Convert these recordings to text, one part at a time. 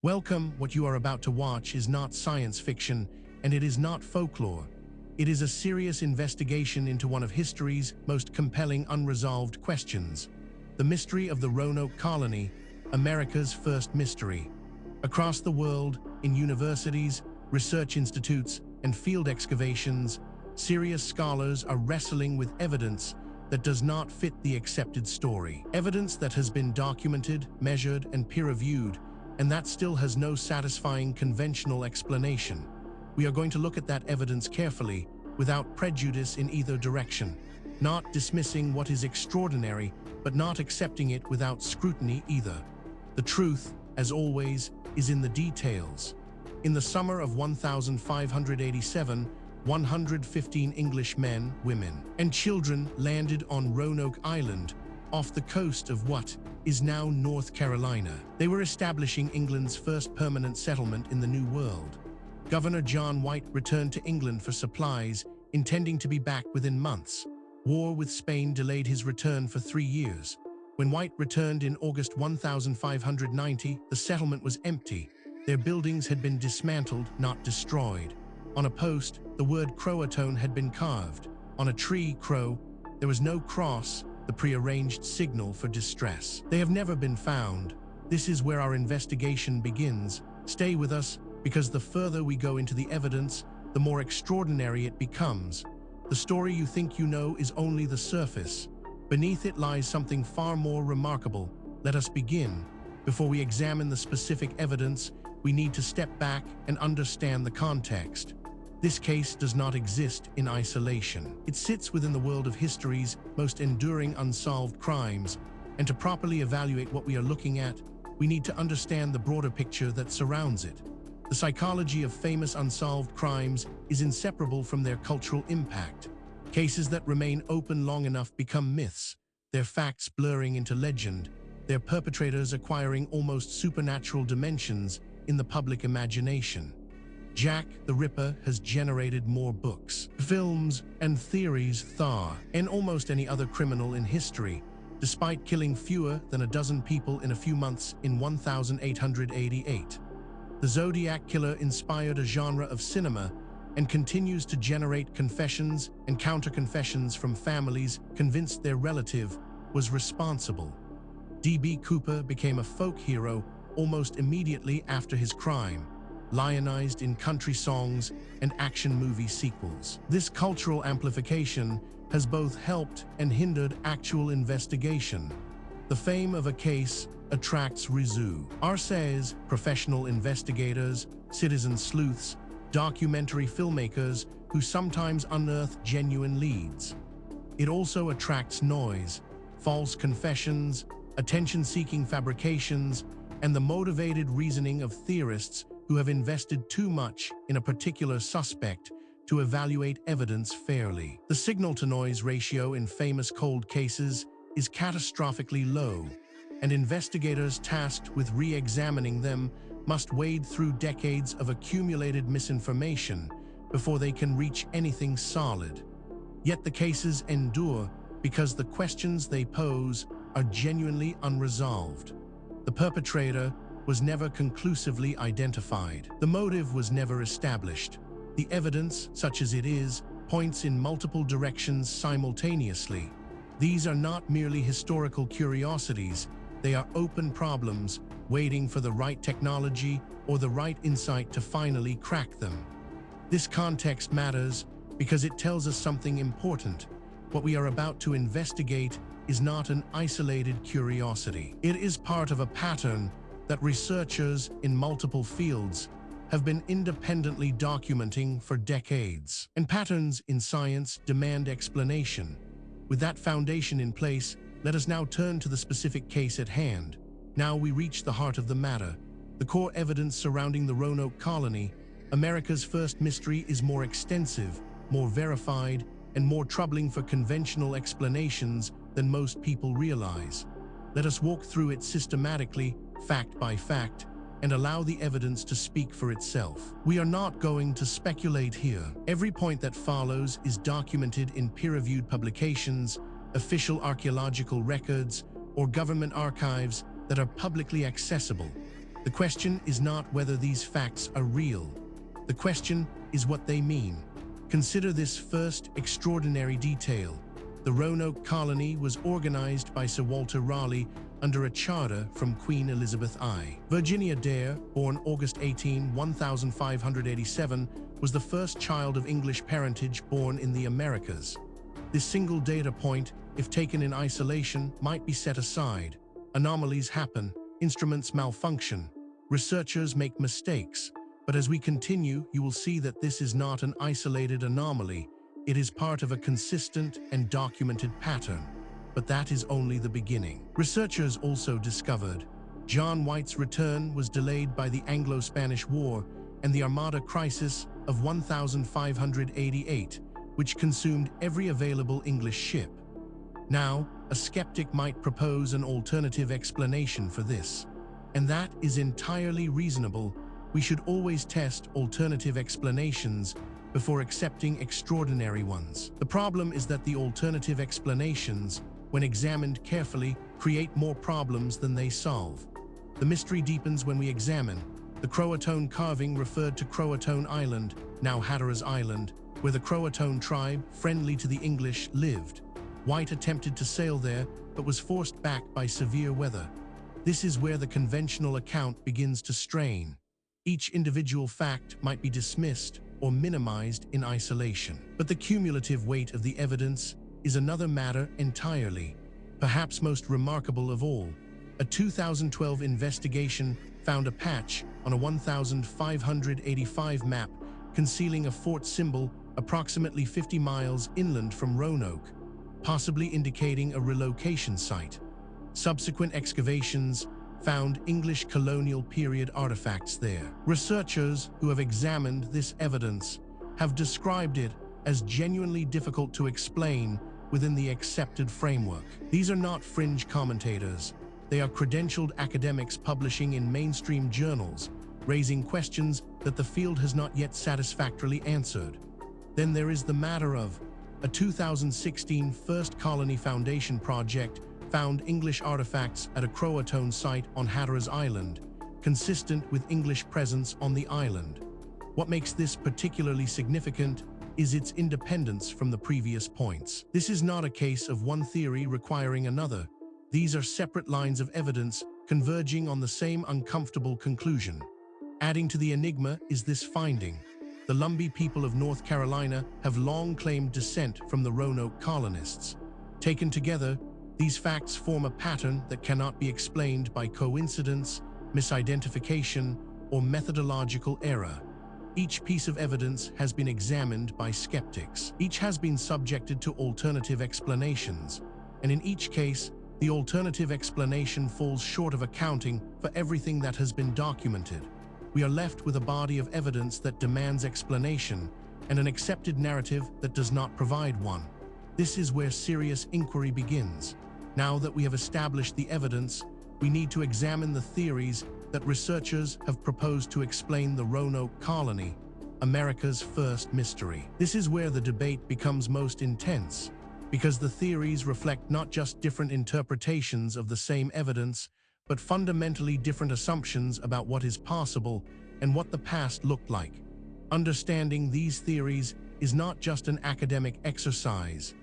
Welcome. What you are about to watch is not science fiction, and it is not folklore. It is a serious investigation into one of history's most compelling unresolved questions: the mystery of the Roanoke Colony, America's first mystery. Across the world, in universities, research institutes, and field excavations, serious scholars are wrestling with evidence that does not fit the accepted story. Evidence that has been documented, measured, and peer-reviewed, and that still has no satisfying conventional explanation. We are going to look at that evidence carefully, without prejudice in either direction, not dismissing what is extraordinary, but not accepting it without scrutiny either. The truth, as always, is in the details. In the summer of 1587, 115 English men, women, and children landed on Roanoke Island, off the coast of what is now North Carolina. They were establishing England's first permanent settlement in the New World. Governor John White returned to England for supplies, intending to be back within months. War with Spain delayed his return for 3 years. When White returned in August 1590, the settlement was empty. Their buildings had been dismantled, not destroyed. On a post, the word CROATOAN had been carved. On a tree, crow, there was no cross, the prearranged signal for distress. They have never been found. This is where our investigation begins. Stay with us, because the further we go into the evidence, the more extraordinary it becomes. The story you think you know is only the surface. Beneath it lies something far more remarkable. Let us begin. Before we examine the specific evidence, we need to step back and understand the context. This case does not exist in isolation. It sits within the world of history's most enduring unsolved crimes, and to properly evaluate what we are looking at, we need to understand the broader picture that surrounds it. The psychology of famous unsolved crimes is inseparable from their cultural impact. Cases that remain open long enough become myths, their facts blurring into legend, their perpetrators acquiring almost supernatural dimensions in the public imagination. Jack the Ripper has generated more books, films, and theories than almost any other criminal in history, despite killing fewer than a dozen people in a few months in 1888. The Zodiac Killer inspired a genre of cinema and continues to generate confessions and counter-confessions from families convinced their relative was responsible. D.B. Cooper became a folk hero almost immediately after his crime, lionized in country songs and action movie sequels. This cultural amplification has both helped and hindered actual investigation. The fame of a case attracts researchers, professional investigators, citizen sleuths, documentary filmmakers who sometimes unearth genuine leads. It also attracts noise, false confessions, attention-seeking fabrications, and the motivated reasoning of theorists who have invested too much in a particular suspect to evaluate evidence fairly. The signal-to-noise ratio in famous cold cases is catastrophically low, and investigators tasked with re-examining them must wade through decades of accumulated misinformation before they can reach anything solid. Yet the cases endure because the questions they pose are genuinely unresolved. The perpetrator was never conclusively identified. The motive was never established. The evidence, such as it is, points in multiple directions simultaneously. These are not merely historical curiosities, they are open problems, waiting for the right technology or the right insight to finally crack them. This context matters because it tells us something important. What we are about to investigate is not an isolated curiosity. It is part of a pattern that researchers in multiple fields have been independently documenting for decades. And patterns in science demand explanation. With that foundation in place, let us now turn to the specific case at hand. Now we reach the heart of the matter. The core evidence surrounding the Roanoke Colony, America's first mystery, is more extensive, more verified, and more troubling for conventional explanations than most people realize. Let us walk through it systematically, fact by fact, and allow the evidence to speak for itself. We are not going to speculate here. Every point that follows is documented in peer-reviewed publications, official archaeological records, or government archives that are publicly accessible. The question is not whether these facts are real. The question is what they mean. Consider this first extraordinary detail. The Roanoke Colony was organized by Sir Walter Raleigh under a charter from Queen Elizabeth I. Virginia Dare, born August 18, 1587, was the first child of English parentage born in the Americas. This single data point, if taken in isolation, might be set aside. Anomalies happen, instruments malfunction, researchers make mistakes. But as we continue, you will see that this is not an isolated anomaly. It is part of a consistent and documented pattern. But that is only the beginning. Researchers also discovered John White's return was delayed by the Anglo-Spanish War and the Armada crisis of 1588, which consumed every available English ship. Now, a skeptic might propose an alternative explanation for this, and that is entirely reasonable. We should always test alternative explanations before accepting extraordinary ones. The problem is that the alternative explanations, when examined carefully, create more problems than they solve. The mystery deepens when we examine. The CROATOAN carving referred to CROATOAN Island, now Hatteras Island, where the CROATOAN tribe, friendly to the English, lived. White attempted to sail there, but was forced back by severe weather. This is where the conventional account begins to strain. Each individual fact might be dismissed or minimized in isolation. But the cumulative weight of the evidence is another matter entirely. Perhaps most remarkable of all, a 2012 investigation found a patch on a 1585 map concealing a fort symbol approximately 50 miles inland from Roanoke, possibly indicating a relocation site. Subsequent excavations found English colonial period artifacts there. Researchers who have examined this evidence have described it as genuinely difficult to explain within the accepted framework. These are not fringe commentators. They are credentialed academics publishing in mainstream journals, raising questions that the field has not yet satisfactorily answered. Then there is the matter of a 2016 First Colony Foundation project found English artifacts at a CROATOAN site on Hatteras Island, consistent with English presence on the island. What makes this particularly significant is its independence from the previous points. This is not a case of one theory requiring another. These are separate lines of evidence converging on the same uncomfortable conclusion. Adding to the enigma is this finding. The Lumbee people of North Carolina have long claimed descent from the Roanoke colonists. Taken together, these facts form a pattern that cannot be explained by coincidence, misidentification, or methodological error. Each piece of evidence has been examined by skeptics. Each has been subjected to alternative explanations, and in each case, the alternative explanation falls short of accounting for everything that has been documented. We are left with a body of evidence that demands explanation and an accepted narrative that does not provide one. This is where serious inquiry begins. Now that we have established the evidence, we need to examine the theories that researchers have proposed to explain the Roanoke Colony, America's first mystery. This is where the debate becomes most intense, because the theories reflect not just different interpretations of the same evidence, but fundamentally different assumptions about what is possible and what the past looked like. Understanding these theories is not just an academic exercise.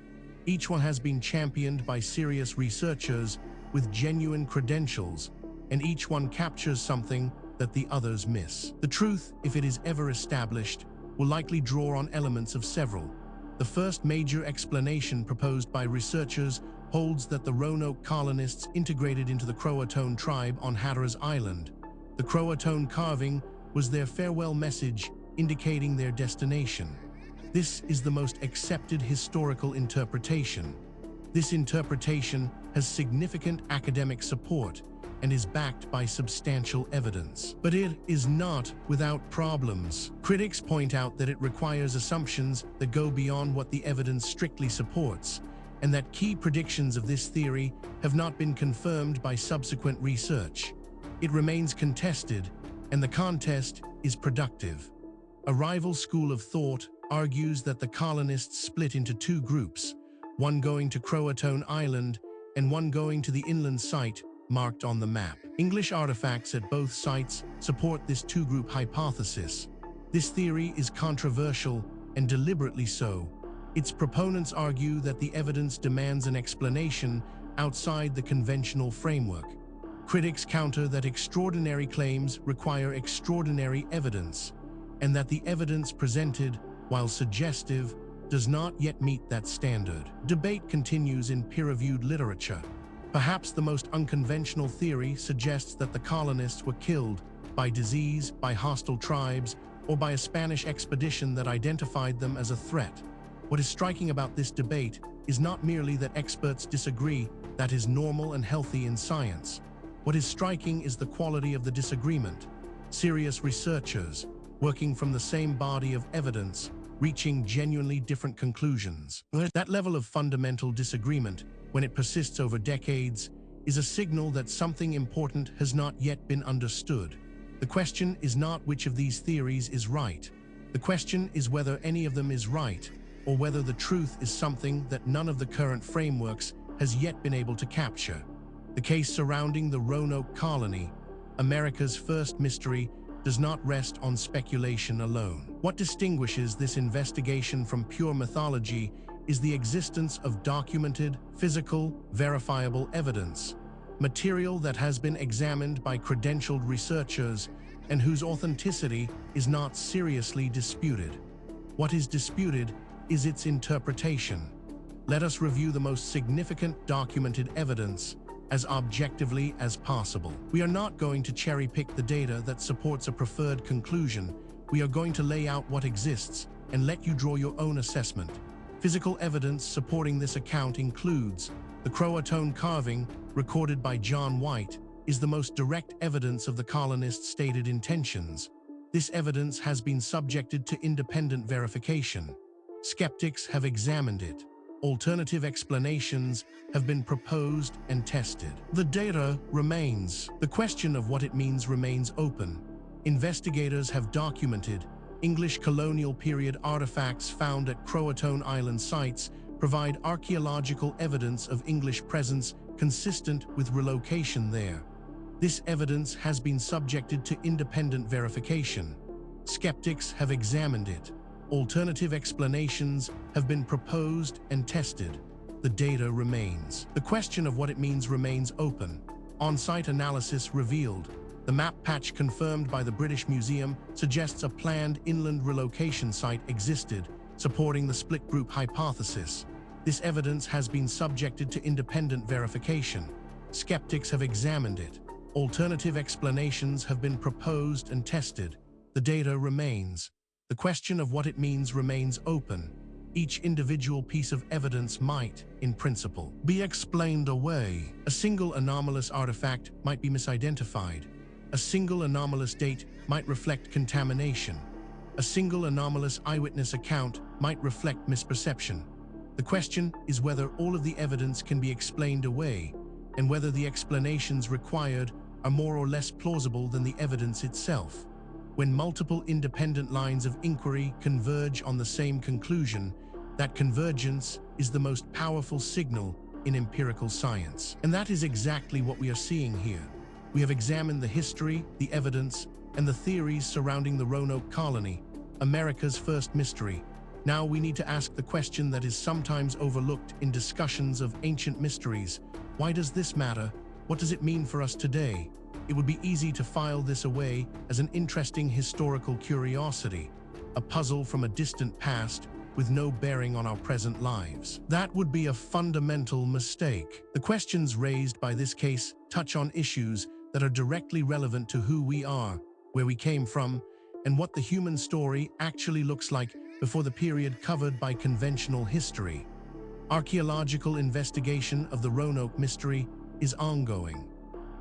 Each one has been championed by serious researchers with genuine credentials, and each one captures something that the others miss. The truth, if it is ever established, will likely draw on elements of several. The first major explanation proposed by researchers holds that the Roanoke colonists integrated into the CROATOAN tribe on Hatteras Island. The CROATOAN carving was their farewell message, indicating their destination. This is the most accepted historical interpretation. This interpretation has significant academic support and is backed by substantial evidence. But it is not without problems. Critics point out that it requires assumptions that go beyond what the evidence strictly supports, and that key predictions of this theory have not been confirmed by subsequent research. It remains contested, and the contest is productive. A rival school of thought argues that the colonists split into two groups, one going to CROATOAN Island and one going to the inland site marked on the map. English artifacts at both sites support this two-group hypothesis. This theory is controversial and deliberately so. Its proponents argue that the evidence demands an explanation outside the conventional framework. Critics counter that extraordinary claims require extraordinary evidence, and that the evidence presented, while suggestive, does not yet meet that standard. Debate continues in peer-reviewed literature. Perhaps the most unconventional theory suggests that the colonists were killed by disease, by hostile tribes, or by a Spanish expedition that identified them as a threat. What is striking about this debate is not merely that experts disagree, that is normal and healthy in science. What is striking is the quality of the disagreement. Serious researchers, working from the same body of evidence, reaching genuinely different conclusions. That level of fundamental disagreement, when it persists over decades, is a signal that something important has not yet been understood. The question is not which of these theories is right. The question is whether any of them is right, or whether the truth is something that none of the current frameworks has yet been able to capture. The case surrounding the Roanoke Colony, America's first mystery, does not rest on speculation alone. What distinguishes this investigation from pure mythology is the existence of documented, physical, verifiable evidence, material that has been examined by credentialed researchers and whose authenticity is not seriously disputed. What is disputed is its interpretation. Let us review the most significant documented evidence as objectively as possible. We are not going to cherry-pick the data that supports a preferred conclusion. We are going to lay out what exists and let you draw your own assessment. Physical evidence supporting this account includes the CROATOAN carving, recorded by John White, is the most direct evidence of the colonists' stated intentions. This evidence has been subjected to independent verification. Skeptics have examined it. Alternative explanations have been proposed and tested. The data remains. The question of what it means remains open. Investigators have documented English colonial period artifacts found at CROATOAN Island sites provide archaeological evidence of English presence consistent with relocation there. This evidence has been subjected to independent verification. Skeptics have examined it. Alternative explanations have been proposed and tested. The data remains. The question of what it means remains open. On-site analysis revealed the map patch confirmed by the British Museum suggests a planned inland relocation site existed, supporting the split group hypothesis. This evidence has been subjected to independent verification. Skeptics have examined it. Alternative explanations have been proposed and tested. The data remains. The question of what it means remains open. Each individual piece of evidence might, in principle, be explained away. A single anomalous artifact might be misidentified. A single anomalous date might reflect contamination. A single anomalous eyewitness account might reflect misperception. The question is whether all of the evidence can be explained away, and whether the explanations required are more or less plausible than the evidence itself. When multiple independent lines of inquiry converge on the same conclusion, that convergence is the most powerful signal in empirical science. And that is exactly what we are seeing here. We have examined the history, the evidence, and the theories surrounding the Roanoke Colony, America's first mystery. Now we need to ask the question that is sometimes overlooked in discussions of ancient mysteries. Why does this matter? What does it mean for us today? It would be easy to file this away as an interesting historical curiosity, a puzzle from a distant past with no bearing on our present lives. That would be a fundamental mistake. The questions raised by this case touch on issues that are directly relevant to who we are, where we came from, and what the human story actually looks like before the period covered by conventional history. Archaeological investigation of the Roanoke mystery is ongoing.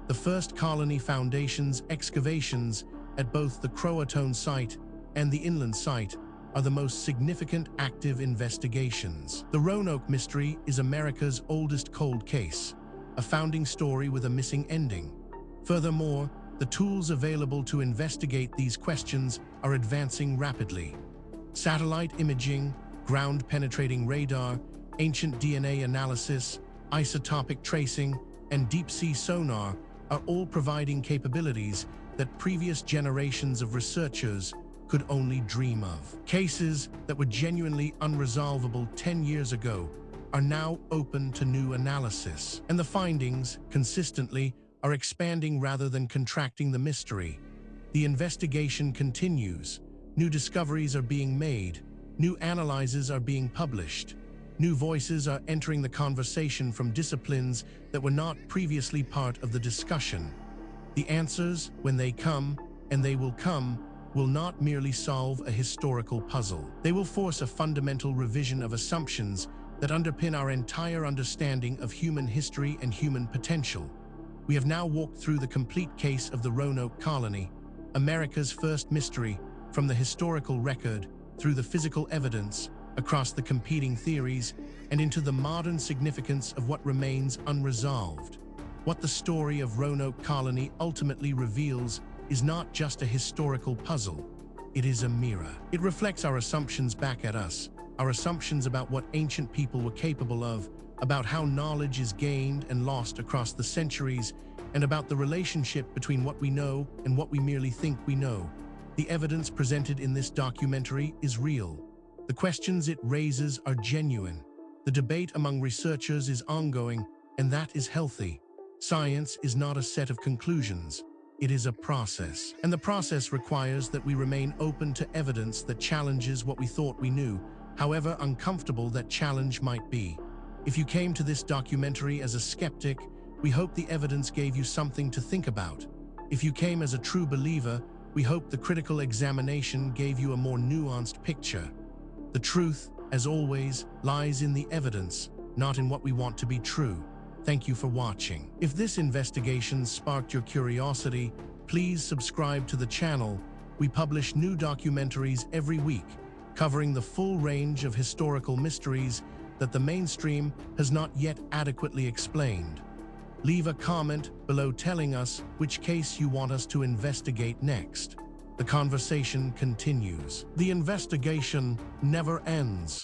The first colony foundations excavations at both the CROATOAN site and the inland site are the most significant active investigations. The Roanoke mystery is America's oldest cold case, a founding story with a missing ending. Furthermore, the tools available to investigate these questions are advancing rapidly. Satellite imaging, ground-penetrating radar, ancient DNA analysis, isotopic tracing, and deep-sea sonar are all providing capabilities that previous generations of researchers could only dream of. Cases that were genuinely unresolvable 10 years ago are now open to new analysis, and the findings, consistently, are expanding rather than contracting the mystery. The investigation continues. New discoveries are being made. New analyses are being published. New voices are entering the conversation from disciplines that were not previously part of the discussion. The answers, when they come, and they will come, will not merely solve a historical puzzle. They will force a fundamental revision of assumptions that underpin our entire understanding of human history and human potential. We have now walked through the complete case of the Roanoke Colony, America's first mystery, from the historical record, through the physical evidence, across the competing theories, and into the modern significance of what remains unresolved. What the story of Roanoke Colony ultimately reveals is not just a historical puzzle. It is a mirror. It reflects our assumptions back at us, our assumptions about what ancient people were capable of, about how knowledge is gained and lost across the centuries, and about the relationship between what we know and what we merely think we know. The evidence presented in this documentary is real. The questions it raises are genuine. The debate among researchers is ongoing, and that is healthy. Science is not a set of conclusions. It is a process. And the process requires that we remain open to evidence that challenges what we thought we knew, however uncomfortable that challenge might be. If you came to this documentary as a skeptic, we hope the evidence gave you something to think about. If you came as a true believer, we hope the critical examination gave you a more nuanced picture. The truth, as always, lies in the evidence, not in what we want to be true. Thank you for watching. If this investigation sparked your curiosity, please subscribe to the channel. We publish new documentaries every week, covering the full range of historical mysteries that the mainstream has not yet adequately explained. Leave a comment below telling us which case you want us to investigate next. The conversation continues. The investigation never ends.